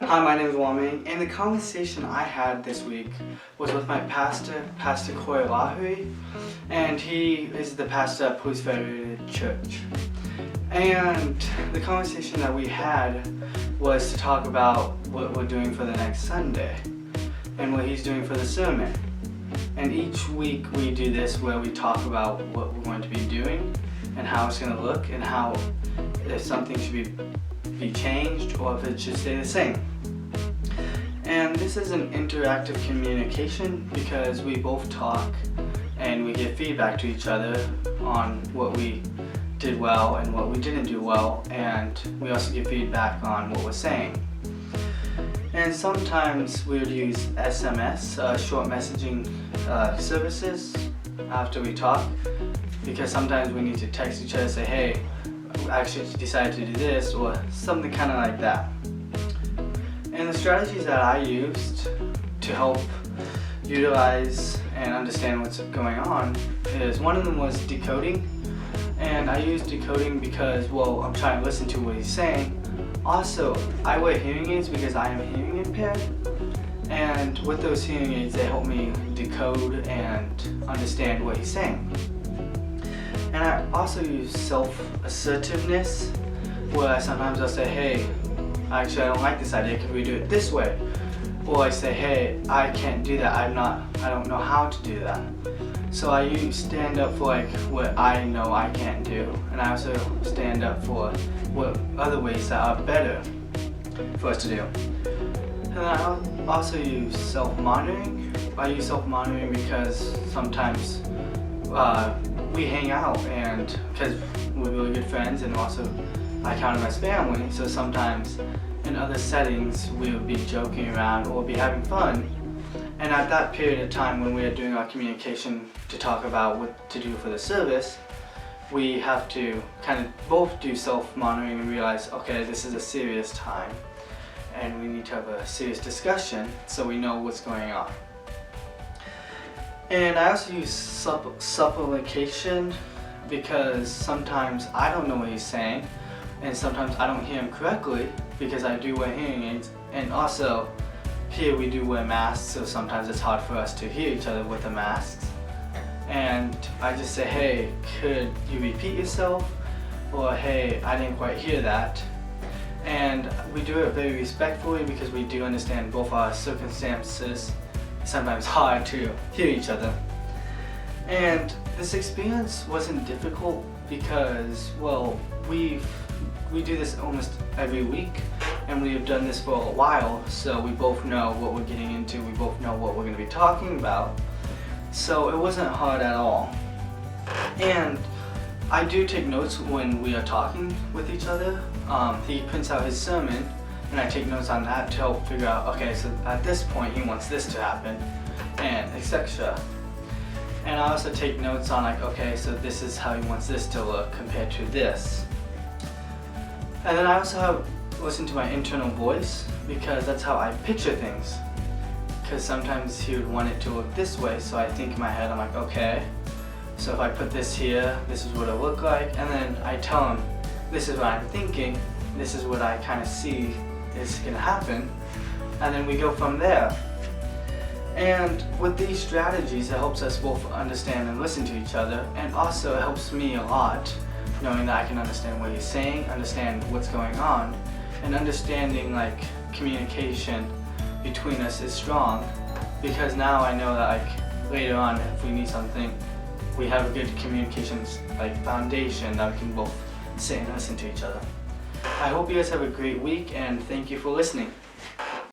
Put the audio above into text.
Hi, my name is Waming, and the conversation I had this week was with my pastor, Pastor Corey Lahui, and he is the pastor at Police Federated Church. And the conversation that we had was to talk about what we're doing for the next Sunday and what he's doing for the sermon. And each week we do this where we talk about what we're going to be doing and how it's going to look and how if something should be changed or if it should stay the same. And this is an interactive communication because we both talk and we give feedback to each other on what we did well and what we didn't do well, and we also give feedback on what we're saying. And sometimes we would use SMS, short messaging services after we talk, because sometimes we need to text each other and say, hey, I actually decided to do this, or something kind of like that. And the strategies that I used to help utilize and understand what's going on is, one of them was decoding. And I use decoding because, well, I'm trying to listen to what he's saying. Also, I wear hearing aids because I am hearing impaired. And with those hearing aids, they help me decode and understand what he's saying. And I also use self-assertiveness, where sometimes I'll say, hey, actually I don't like this idea, can we do it this way? Or I say, hey, I can't do that, I don't know how to do that. So I stand up for like what I know I can't do, and I also stand up for what other ways that are better for us to do. And I also use self-monitoring. I use self-monitoring because sometimes we hang out, and because we're really good friends, and also I count him as family, so sometimes in other settings we would be joking around or be having fun. And at that period of time when we are doing our communication to talk about what to do for the service, we have to kind of both do self-monitoring and realize, okay, this is a serious time and we need to have a serious discussion so we know what's going on. And I also use supplication because sometimes I don't know what he's saying, and sometimes I don't hear him correctly because I do wear hearing aids, and also here we do wear masks, so sometimes it's hard for us to hear each other with the masks. And I just say, hey, could you repeat yourself? Or hey, I didn't quite hear that. And we do it very respectfully because we do understand both our circumstances. It's sometimes hard to hear each other. And this experience wasn't difficult because, well, we do this almost every week, and we have done this for a while, so we both know what we're getting into, we both know what we're going to be talking about, so it wasn't hard at all. And I do take notes when we are talking with each other. He prints out his sermon, and I take notes on that to help figure out, okay, so at this point he wants this to happen, and etc. And I also take notes on like, okay, so this is how he wants this to look compared to this. And then I also listen to my internal voice because that's how I picture things. Because sometimes he would want it to look this way, so I think in my head, I'm like, okay, so if I put this here, this is what it'll look like, and then I tell him, this is what I'm thinking, this is what I kind of see is going to happen, and then we go from there. And with these strategies, it helps us both understand and listen to each other, and also it helps me a lot, knowing that I can understand what he's saying, understand what's going on, and understanding like communication between us is strong, because now I know that like later on if we need something, we have a good communications like foundation that we can both sit and listen to each other. I hope you guys have a great week, and thank you for listening.